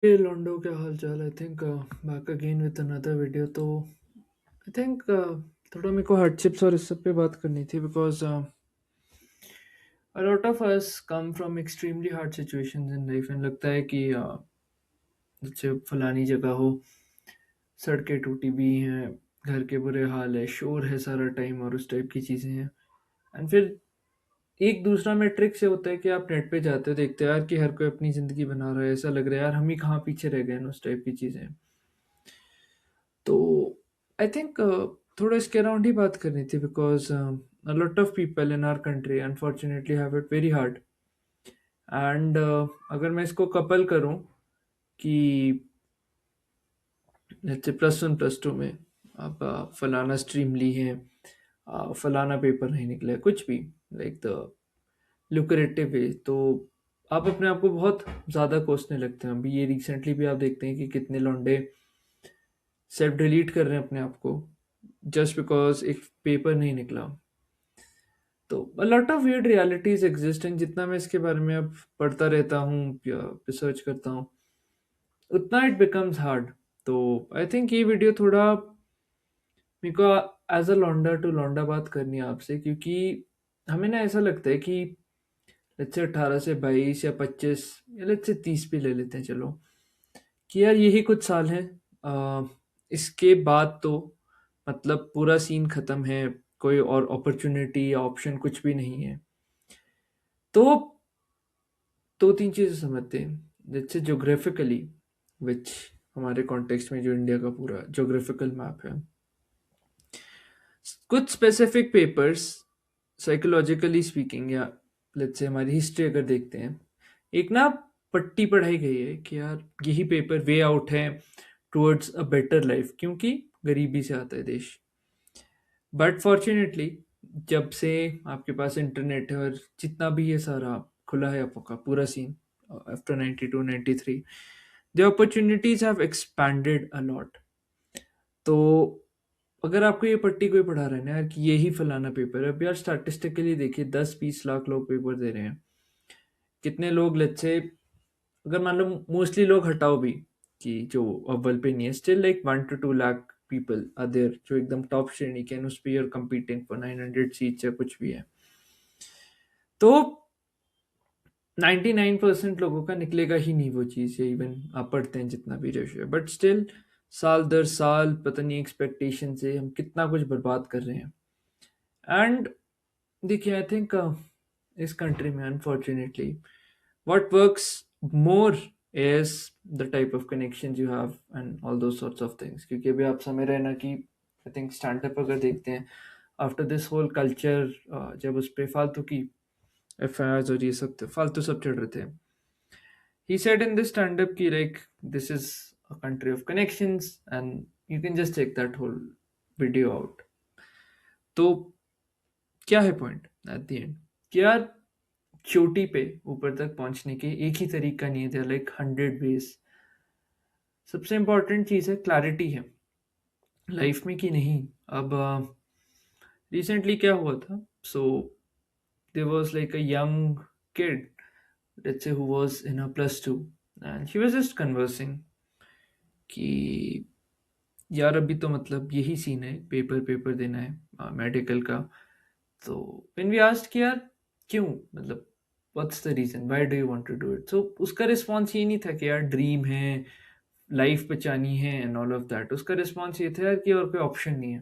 हे लोंडो, क्या हाल चाल? I think back again with another video. तो आई थिंक थोड़ा मेरे को हार्डशिप्स और इस सब पे बात करनी थी, because a lot of us come from extremely hard situations in life and लगता है कि जैसे फलानी जगह हो, सड़कें टूटी भी हैं, घर के बुरे हाल है, शोर है सारा टाइम और उस टाइप की चीज़ें हैं। एंड फिर एक दूसरा मैट्रिक से होता है कि आप नेट पे जाते हो, देखते हो यार कि हर कोई अपनी ज़िंदगी बना रहा है, ऐसा लग रहा है यार हम ही कहाँ पीछे रह गए हैं, उस टाइप की चीज़ें। तो आई थिंक थोड़ा इसके अराउंड ही बात करनी थी, because a lot of people in our country unfortunately have it very hard. And अगर मैं इसको कपल करूं कि जैसे +1 +2 में आप फलाना स्ट्रीम ली है, फलाना पेपर नहीं निकला है, कुछ भी लाइक द लुक्रेटिव वे, तो आप अपने आप को बहुत ज़्यादा कोसने लगते हैं। अभी ये रिसेंटली भी आप देखते हैं कि कितने लौंडे सेल्फ डिलीट कर रहे हैं अपने आप को, जस्ट बिकॉज एक पेपर नहीं निकला। तो अ lot of weird realities exist and जितना मैं इसके बारे में अब पढ़ता रहता हूँ या रिसर्च करता हूँ, उतना इट बिकम्स हार्ड। तो आई थिंक ये वीडियो थोड़ा मेरे को एज अ लौंडा टू लौंडा बात करनी है आपसे, क्योंकि हमें ना ऐसा लगता है कि लेट्स से 18 से 22 या 25 या लेट्स से 30 भी ले लेते हैं, चलो, कि यार यही कुछ साल हैं, अ, इसके बाद तो मतलब पूरा सीन खत्म है, कोई और अपॉर्चुनिटी या ऑप्शन कुछ भी नहीं है। तो दो तीन चीज़ें समझते हैं। जैसे ज्योग्राफिकली, विच हमारे कॉन्टेक्स्ट में जो इंडिया का पूरा ज्योग्राफिकल मैप है, कुछ स्पेसिफिक पेपर्स साइकोलॉजिकली स्पीकिंग, या लेट्स से हमारी हिस्ट्री अगर देखते हैं, एक ना पट्टी पढ़ाई गई है कि यार यही पेपर वे आउट है टुवर्ड्स अ बेटर लाइफ, क्योंकि गरीबी से आता है देश। बट फॉर्चुनेटली जब से आपके पास इंटरनेट है और जितना भी ये सारा खुला है आपका पूरा scene after 92 93, the opportunities have expanded a lot. तो अगर आपको ये पट्टी कोई पढ़ा रहा है ना यार कि यही फलाना पेपर है, अब यार स्टैटिस्टिकली देखिए 10-20 लाख लोग पेपर दे रहे हैं। कितने लोग, लेट्स से अगर मान लो मोस्टली लोग हटाओ भी कि जो अव्वल पे नहीं है, still like 1 to 2 lakh people are there जो एकदम टॉप श्रेणी के, उस पे यूर कम्पीटिंग फॉर 900 सीट्स या कुछ भी है। तो 99% लोगों का निकलेगा ही नहीं वो चीज़, या इवन आप पढ़ते हैं जितना भी रेशियो है, बट स्टिल साल दर साल पता नहीं एक्सपेक्टेशन से हम कितना कुछ बर्बाद कर रहे हैं। एंड देखिए आई थिंक इस कंट्री में unfortunately what works more is the type of connections you have and all those sorts of things, क्योंकि अभी आप समझ रहे हैं ना कि आई थिंक स्टैंड अप अगर देखते हैं आफ्टर दिस होल कल्चर, जब उस पे फालतू की एफ और ये सब फालतू सब चढ़ रहे थे, he said in this stand up ki like this is a country of connections and you can just take that whole video out। तो क्या है पॉइंट एट द एंड कि यार चोटी पे ऊपर तक पहुंचने के एक ही तरीका नहीं है, देयर लाइक 100 वेज। सबसे इम्पोर्टेंट चीज़ है क्लैरिटी है लाइफ में कि नहीं। अब रिसेंटली क्या हुआ था, so there was like a young kid, let's say who was in a +2, and she was just conversing कि यार अभी तो मतलब यही सीन है, पेपर पेपर देना है मेडिकल का। तो व्हेन वी आस्क्ड कि यार क्यों, मतलब what's the reason, why do you want to do it, so उसका रिस्पॉन्स ये नहीं था कि यार ड्रीम है, लाइफ बचानी है एंड ऑल ऑफ दैट। उसका रिस्पॉन्स ये था यार कि और कोई ऑप्शन नहीं है।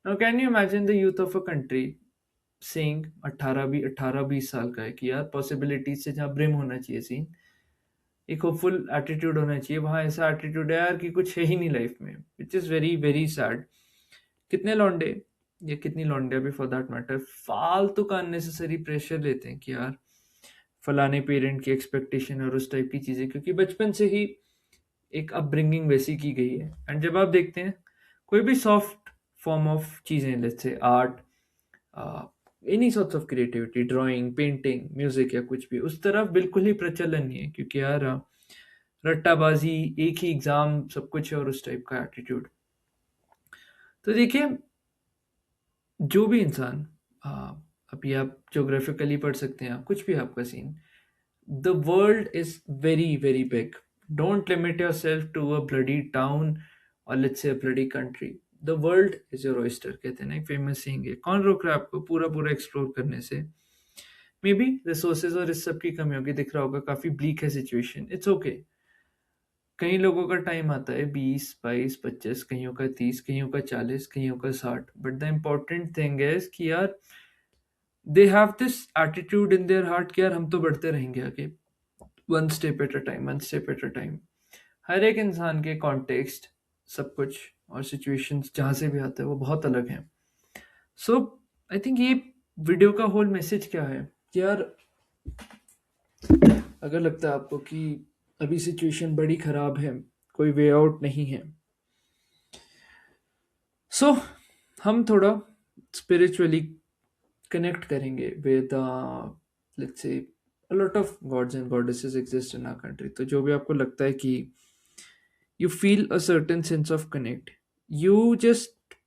Now can you imagine the youth of a country saying 18-20 साल का है कि यार पॉसिबिलिटीज से जहाँ ब्रिम होना चाहिए सीन, एक होपफुल एटीट्यूड होना चाहिए, वहाँ ऐसा एटीट्यूड है यार कि कुछ है ही नहीं लाइफ में, which is very very sad. कितने लौंडे या कितनी लौंडिया भी फॉर दैट मैटर फालतू का अननेसेसरी प्रेशर लेते हैं कि यार फलाने पेरेंट की एक्सपेक्टेशन और उस टाइप की चीज़ें, क्योंकि बचपन से ही एक अपब्रिंगिंग वैसी की गई है। एंड जब आप देखते हैं कोई भी सॉफ्ट फॉर्म ऑफ चीज़ें, let's say art, any sorts of creativity, drawing, painting, music या कुछ भी, उस तरफ बिल्कुल ही प्रचलन नहीं है, क्योंकि यार रट्टाबाजी, एक ही एग्जाम सब कुछ है और उस टाइप का एटीट्यूड। तो देखिए जो भी इंसान, आ, अभी आप जोग्राफिकली पढ़ सकते हैं, आप कुछ भी आपका scene, the world is very very big. Don't limit yourself to a bloody town or let's say a bloody country. The world is your oyster, कहते हैं ना एक फेमस saying है. कौन रोक रहा है आपको पूरा पूरा एक्सप्लोर करने से? मे बी रिसोर्सेज और इस सब की कमी होगी, दिख रहा होगा काफी ब्लीक है सिचुएशन, इट्स ओके। कई लोगों का टाइम आता है 20 22 25, कईयों का 30, कईयों का 40, कईयों का 60, but the important thing is कि यार they have this attitude in their heart कि यार हम तो बढ़ते रहेंगे आगे, one step at a time, one step at a time. हर एक इंसान के कॉन्टेक्स्ट, सब कुछ और सिचुएशंस जहाँ से भी आते हैं वो बहुत अलग हैं। सो आई थिंक ये वीडियो का होल मैसेज क्या है कि यार अगर लगता है आपको कि अभी सिचुएशन बड़ी खराब है, कोई वे आउट नहीं है, सो हम थोड़ा स्पिरिचुअली कनेक्ट करेंगे विद लेट्स से a lot of gods and goddesses exist in our country, तो जो भी आपको लगता है कि you feel a certain sense of connect, you just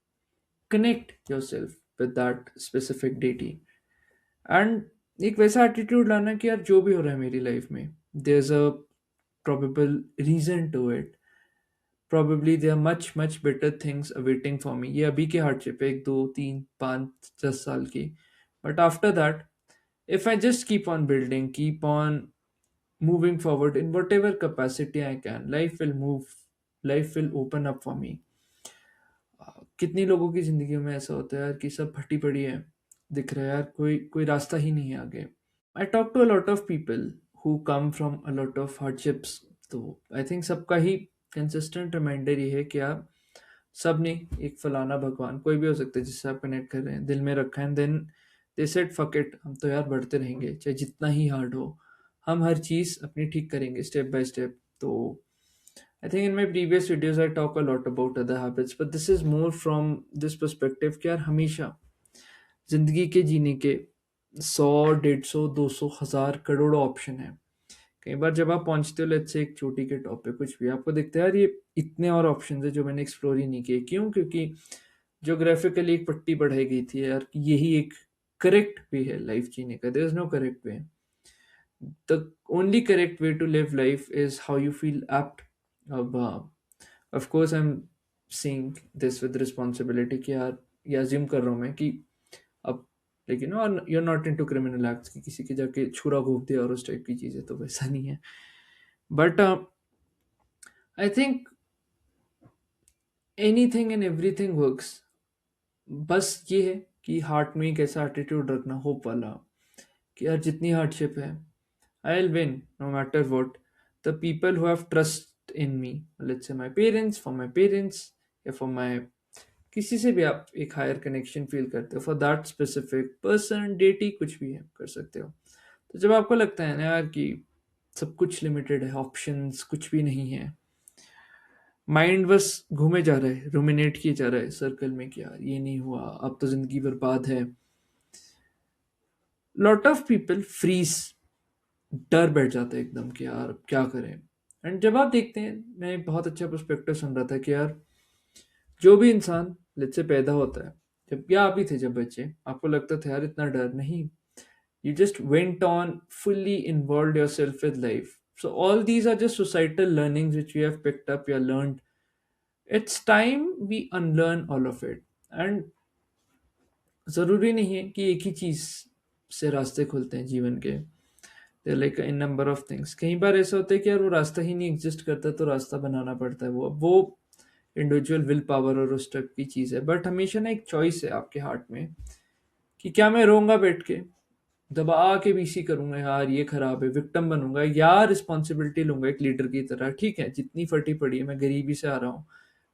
connect yourself with that specific deity and एक वैसा एटीट्यूड लाना कि यार जो भी हो रहा है मेरी लाइफ में, there's a probable reason to it, probably there are much better things awaiting for me. ये अभी के हार्डशिप है, 1 2 3 5 10 साल की, but after that if I just keep on building, keep on moving forward in whatever capacity I can, life will move, life will open up for me. कितनी लोगों की जिंदगी में ऐसा होता है यार कि सब फटी पड़ी है, दिख रहा है यार कोई कोई रास्ता ही नहीं है आगे। I talk to a lot of people who come from a lot of hardships, तो आई थिंक सबका ही कंसिस्टेंट रिमाइंडर ये है कि आप सब ने एक फलाना भगवान, कोई भी हो सकता है जिससे आप कनेक्ट कर रहे हैं, दिल में रखा है, then they said fuck it, हम तो यार बढ़ते रहेंगे चाहे जितना ही हार्ड हो, हम हर चीज़ अपनी ठीक करेंगे स्टेप बाय स्टेप। तो I think in my previous videos I talk a lot about other habits, but this is more from this perspective कि यार हमेशा जिंदगी के जीने के 100 150 200 1000 करोड़ ऑप्शन है। कई बार जब आप पहुंचते हो लेट्स से एक चोटी के टॉप पे, कुछ भी आपको दिखता है यार ये इतने और ऑप्शन है जो मैंने एक्सप्लोर ही नहीं किए, क्यों? क्योंकि जोग्राफिकली एक पट्टी बढ़ाई गई थी यार कि यही एक करेक्ट वे है लाइफ जीने का, there is no correct way, the only correct way to live life is how you feel apt. अब of course I am seeing this with responsibility कि यार ये अज्यूम कर रहा हूँ मैं कि अब, लेकिन you are not into criminal acts कि किसी के जाके छुरा घूप दिया और उस टाइप की चीज़ें, तो वैसा नहीं है। But I think anything and everything works, बस ये है कि हार्ट में एक ऐसा एटीट्यूड रखना होप वाला कि यार जितनी हार्डशिप है I will win no matter what. The people who have trust in me, let's say my parents, for my parents या फॉर माय किसी से भी आप एक हायर कनेक्शन फील करते हो, for that specific person, deity, कुछ भी है कर सकते हो। तो जब आपको लगता है ना यार कि सब कुछ लिमिटेड है, ऑप्शंस कुछ भी नहीं है, माइंड बस घूमे जा रहा है, रोमिनेट किए जा रहा है सर्कल में कि यार ये नहीं हुआ, अब तो जिंदगी बर्बाद है, लॉट ऑफ पीपल फ्रीज, डर बैठ जाता है एकदम कि यार अब क्या करें। एंड जब आप देखते हैं, मैं एक बहुत अच्छा पर्सपेक्टिव सुन रहा था कि यार जो भी इंसान लेट से पैदा होता है, जब या आप ही थे जब बच्चे, आपको लगता था यार इतना डर नहीं, you just went on fully involved yourself with life. So all these are just societal learnings which we have picked up, we have learned. It's time we unlearn all of it. And ज़रूरी नहीं है कि एक ही चीज़ से रास्ते खुलते हैं जीवन के, there like in number of things. कई बार ऐसा होता है कि यार वो रास्ता ही नहीं एग्जिस्ट करता, तो रास्ता बनाना पड़ता है, वो इंडिविजुअल विल पावर और उस टाइप की चीज़ है। बट हमेशा ना एक चॉइस है आपके हार्ट में कि क्या मैं रोऊंगा बैठ के, दबा के बीसी करूंगा यार ये खराब है, विक्टिम बनूंगा, या रिस्पॉन्सिबिलिटी लूंगा एक लीडर की तरह, ठीक है जितनी फटी पड़ी है, मैं गरीबी से आ रहा हूँ,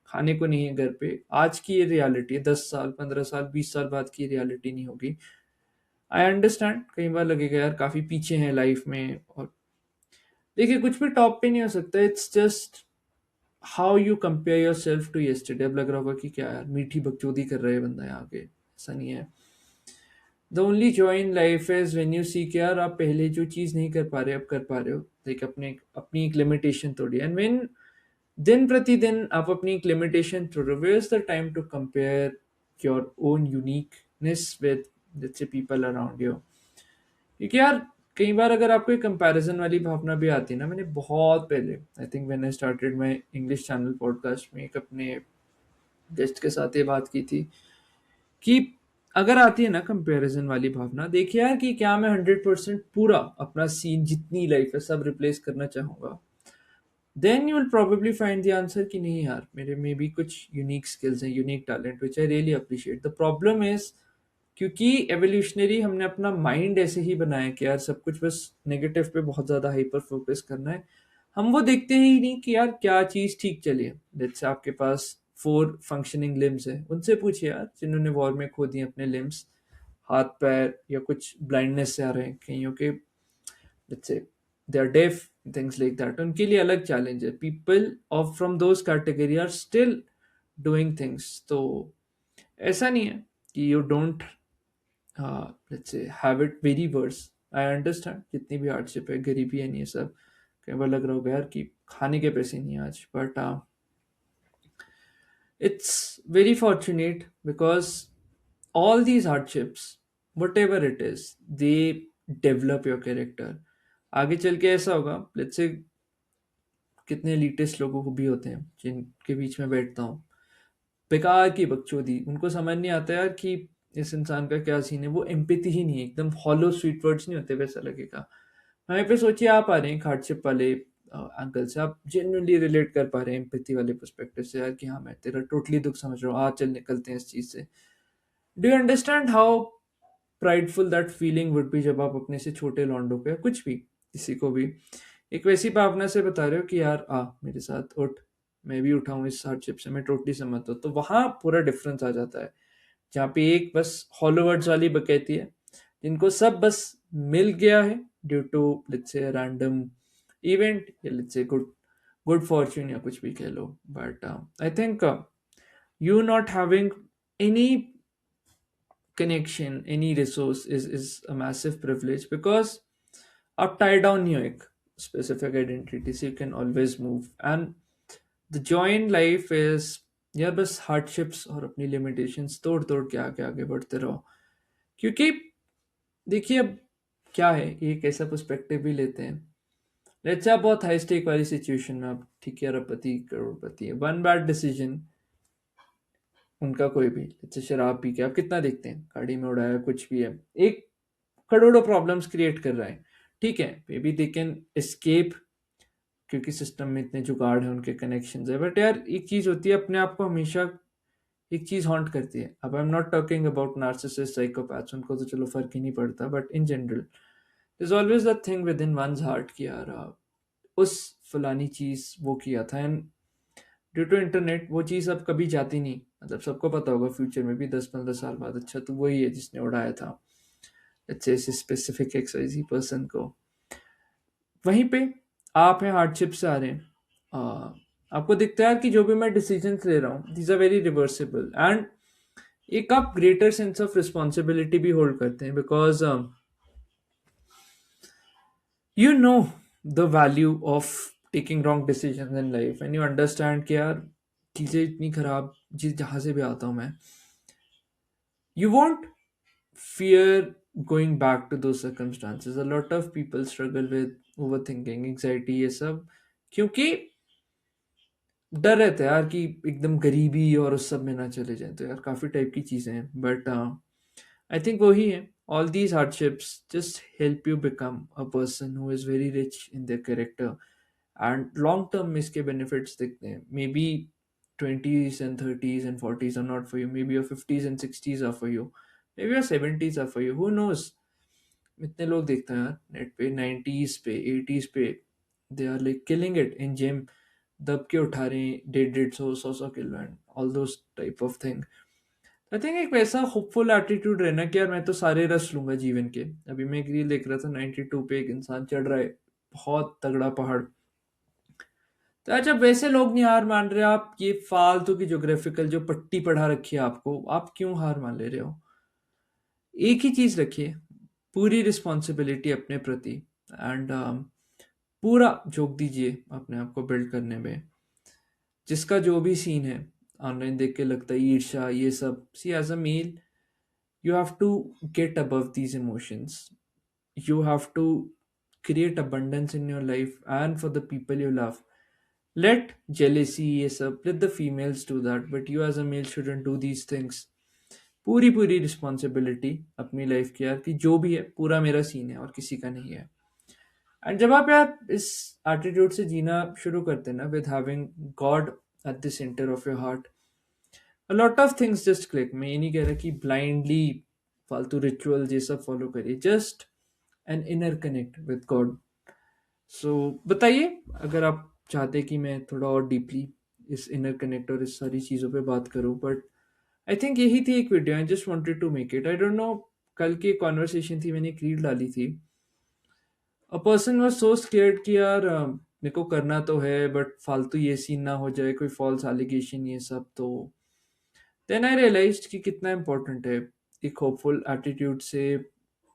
खाने को नहीं है घर पे, आज की ये रियलिटी है, 10 साल 15 साल 20 साल बाद की रियलिटी नहीं होगी। आई अंडरस्टैंड कई बार लगेगा यार काफी पीछे हैं लाइफ में, और देखिए कुछ भी टॉप पे नहीं हो सकता, it's just how you compare yourself to yesterday. अब लग रहा होगा कि क्या यार मीठी बकचोदी कर रहा है बंदा यहाँ के, ऐसा नहीं है। The only joy in life is when you see कि यार आप पहले जो चीज़ नहीं कर पा रहे अब कर पा रहे हो, लाइक अपने अपनी एक लिमिटेशन तोड़ी, एंड व्हेन दिन प्रतिदिन आप अपनी एक लिमिटेशन तोड़ रहे हो, where is the time to compare your own uniqueness with let's say people around you, क्योंकि यार कई बार अगर आपको एक कंपैरिजन वाली भावना भी आती है ना, मैंने बहुत पहले, I think when I started my English channel podcast में, एक अपने गेस्ट के साथ ये बात की थी कि अगर आती है ना कंपैरिजन वाली भावना, देखिए यार कि क्या मैं 100% पूरा अपना सीन जितनी लाइफ है सब रिप्लेस करना चाहूंगा, then you will probably find the answer कि नहीं यार, मेरे में भी कुछ यूनिक स्किल्स हैं, unique talent which I really appreciate. The problem is, क्योंकि एवोल्यूशनरी हमने अपना माइंड ऐसे ही बनाया कि यार सब कुछ बस नेगेटिव पे बहुत ज़्यादा हाइपर फोकस करना है, हम वो देखते ही नहीं कि यार क्या चीज़ ठीक चली है। जैसे आपके पास 4 फंक्शनिंग लिम्स है, उनसे पूछिए यार जिन्होंने वॉर में खो दिए अपने लिम्स, हाथ पैर या कुछ ब्लाइंडनेस से आ रहे हैं कईयों के, let's say they are deaf, things like that, उनके लिए अलग चैलेंज है। People of from those category are still doing things. तो ऐसा नहीं है कि you don't let's say have it very worse. I understand जितनी भी हार्डशिप है, गरीबी है, नहीं, ये सब कई बार लग रहा होगा यार कि खाने के पैसे नहीं है आज, but it's very fortunate because all these hardships, whatever it is, they develop your character। आगे चल के ऐसा होगा, लेट्स से कितने elitist लोगों को भी होते हैं जिनके बीच में बैठता हूँ, बेकार की बकचोदी, उनको समझ नहीं आता यार कि इस इंसान का क्या सीन है, वो एम्पैथी ही नहीं है, एकदम हॉलो स्वीट वर्ड्स नहीं होते वैसा लगेगा। वहीं पे सोचिए आप आ रहे हैं हार्डशिप वाले अंकल से, आप जेन्युइनली रिलेट कर पा रहे हैं एम्पैथी वाले पर्सपेक्टिव से, यार कि हाँ मैं तेरा टोटली दुख समझ रहा हूँ, आज चल निकलते हैं इस चीज़ से। Do you understand how prideful that feeling would be जब आप अपने से छोटे लॉन्डो को या कुछ भी किसी को भी एक वैसी भावना से बता रहे हो कि यार आ मेरे साथ उठ, मैं भी उठाऊं इस हार्डशिप से, मैं टोटली सहमत हूँ, तो वहां पूरा डिफरेंस आ जाता है। जहाँ पे एक बस हॉलोवर्ड्स वाली बकैती है जिनको सब बस मिल गया है due to let's say random event या let's say good good fortune या कुछ भी कह लो, but I think you not having any connection, any resource is a massive privilege because आप tie down नहीं हो एक specific identity से, you can always move and the joy in life is यार बस hardships और अपनी limitations तोड़ तोड़ के आगे आगे बढ़ते रहो। क्योंकि देखिए अब क्या है, एक ऐसा पर्सपेक्टिव भी लेते हैं, लेट्स से आप बहुत हाई स्टेक वाली सिचुएशन में, आप ठीक है अरबपति करोड़पति है, वन बैड डिसीजन उनका कोई भी, जैसे शराब पी के आप कितना देखते हैं, गाड़ी में उड़ाया कुछ भी है, एक करोड़ों प्रॉब्लम्स क्रिएट कर रहा है, ठीक है may be they can escape क्योंकि सिस्टम में इतने जुगाड़ है, उनके कनेक्शन है, बट यार एक चीज होती है अपने आप को हमेशा एक चीज हॉन्ट करती है। अब I am not talking about narcissist psychopaths, उनको तो चलो फर्क ही नहीं पड़ता, but in general is always the thing with in once heart कि यार उस फलानी चीज वो किया था, एंड ड्यू टू इंटरनेट वो चीज़ अब कभी जाती नहीं, मतलब सबको पता होगा फ्यूचर में भी 10-15 साल बाद, अच्छा तो वही है जिसने उड़ाया था अच्छे से स्पेसिफिक एक्सवाइजी पर्सन को। वहीं पे आप हैं हार्डशिप से आ रहे हैं, आपको दिखता है कि जो भी मैं डिसीजंस ले रहा हूँ these are very reversible, and एक आप ग्रेटर सेंस ऑफ रिस्पॉन्सिबिलिटी भी होल्ड करते हैं because you know the value of taking wrong decisions in life and you understand कि यार चीज़ें इतनी खराब जिस जहाँ से भी आता हूँ मैं, you won't fear going back to those circumstances। A lot of people struggle with overthinking, anxiety, ये सब क्योंकि डर रहता है यार कि एकदम गरीबी और उस सब में ना चले जाए, तो यार काफ़ी टाइप की चीज़ें हैं, बट I think वही है, all these hardships just help you become a person who is very rich in their character and long term में इसके benefits दिखते हैं। Maybe 20s and 30s and 40s are not for you, maybe your 50s and 60s are for you, maybe your 70s are for you, who knows। इतने लोग देखते हैं यार net पे 90s पे 80s पे, they are like killing it in gym, दब के उठा रहे हैं 150 100 100 किलो and all those type of thing. I think एक वैसा होपफुल एटीट्यूड रहना कि यार मैं तो सारे रस लूंगा जीवन के। अभी मैं एक रील देख रहा था 92 पे एक इंसान चढ़ रहा है बहुत तगड़ा पहाड़, तो यार जब वैसे लोग नहीं हार मान रहे, आप ये फालतू की ज्योग्राफिकल जो पट्टी पढ़ा रखी है आपको, आप क्यों हार मान ले रहे हो। एक ही चीज रखिए, पूरी रिस्पॉन्सिबिलिटी अपने प्रति, एंड पूरा झोंक दीजिए अपने आप को बिल्ड करने में। जिसका जो भी सीन है ऑनलाइन देख के लगता है ईर्ष्या ये सब, see as a male you have to get above these emotions, you have to create abundance in your life and for the people you love. Let jealousy, ये सब, let the females do that, but you as a male shouldn't do these things. पूरी पूरी responsibility अपनी life की यार, कि जो भी है पूरा मेरा सीन है और किसी का नहीं है. एंड जब आप यार इस एटीट्यूड से जीना शुरू करते हैं ना, with having God at the centre of your heart, a lot of things just click. मैं ये नहीं कह रहा कि ब्लाइंडली फालतू रिचुअल्स ये सब फॉलो करिए, just an inner connect with God. So बताइए, अगर आप चाहते कि मैं थोड़ा और डीपली इस इनर कनेक्ट और इस सारी चीज़ों पे बात करूं, बट आई थिंक यही थी एक video. I just wanted to make it. I don't know, कल की एक कॉन्वर्सेशन थी, मैंने एक रील डाली थी. A person was so scared कि यार मेरे को करना तो है, बट फालतू ये सीन ना हो जाए, कोई फॉल्स एलिगेशन ये सब. तो देन आई रियलाइज्ड कि कितना इम्पोर्टेंट है एक होपफुल एटीट्यूड से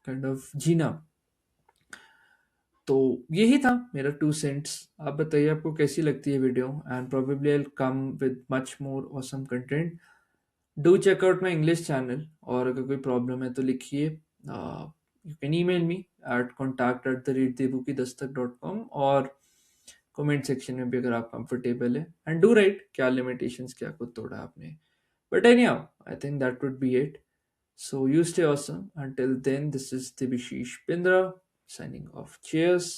काइंड ऑफ जीना. तो यही था मेरा 2 सेंट्स. आप बताइए आपको कैसी लगती है video, and probably I will come with much more awesome content. Do check out my English channel, और अगर कोई प्रॉब्लम है तो लिखिए. You can email me at contact@debuki dastak.com, और कमेंट सेक्शन में भी अगर आप कंफर्टेबल है. एंड डू राइट क्या लिमिटेशंस, क्या कुछ तोड़ा आपने. But any how, I think that would be it. So you stay awesome. Until then, this is Debashish Pindra signing off. Cheers.